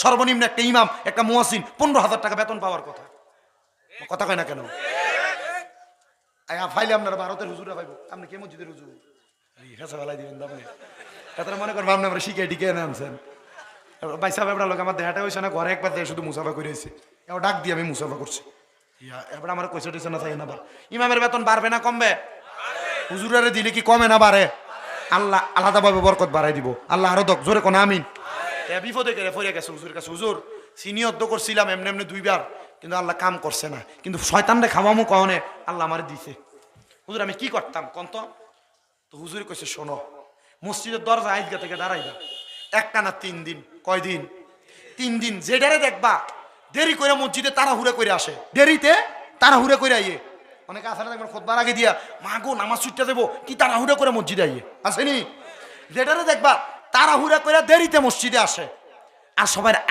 সর্বনিম্ন একটা ইমাম একটা মুয়াজ্জিন 15,000 টাকা বেতন পাওয়ার কথা। কথা কয় না কেন? ফাইলে আপনারা ভারতের হুজুরা পাইব, আপনি কে মসজিদের হুজুর হেসা ফেলাই দিবেন দামে। তারা মনে করবো আপনি আমরা শিখে টিকে এনে আনছেন। ভাই সাহেব আপনার লোক আমার দেহাটা হয়েছে না, ঘরে একবার দিয়ে শুধু মুসাফা করেছি, এবার ডাক দিয়ে আমি মুসাফা করছি। এবার আমার কইসা টিসে না চাই না। ইমামের বেতন বাড়বে না কমবে? হুজুরারে দিলে কি কমে না বাড়ে? আল্লাহ আলাদাভাবে বরকত বাড়াই দিব। আল্লাহ আরো দক জোরে কোন আমিন। বিপদে গেলে ফিরে গেছে হুজুরের কাছে, হুজুর সিনিয়র তো করছিলাম এমনি এমনি 2 বার, কিন্তু আল্লাহ কাম করছে না, কিন্তু শয়তানরে খাওয়ামু কহনে আল্লাহ আমার দিছে। হুজুর আমি কি করতাম কন্ত? তো হুজুর কইছে শোনো, মসজিদের দরজা আইজগা থেকে দাঁড়াইবা একটানা 3 দিন। কয়দিন? 3 দিন। যেটারে দেখবা দেরি করে মসজিদে তাড়াহুড়া করে আসে, দেরিতে তাড়াহুড়া করে আইয়ে। অনেকে আসে না দেখবেন খুতবার আগে দিয়া মা গো নামাজ ছুটতে দেবো, কি তাড়াহুড়া করে মসজিদে আইয়ে, আসেনি? যেটারে দেখবা তাড়াহুড়া করে দেরিতে মসজিদে আসে, আর সবাই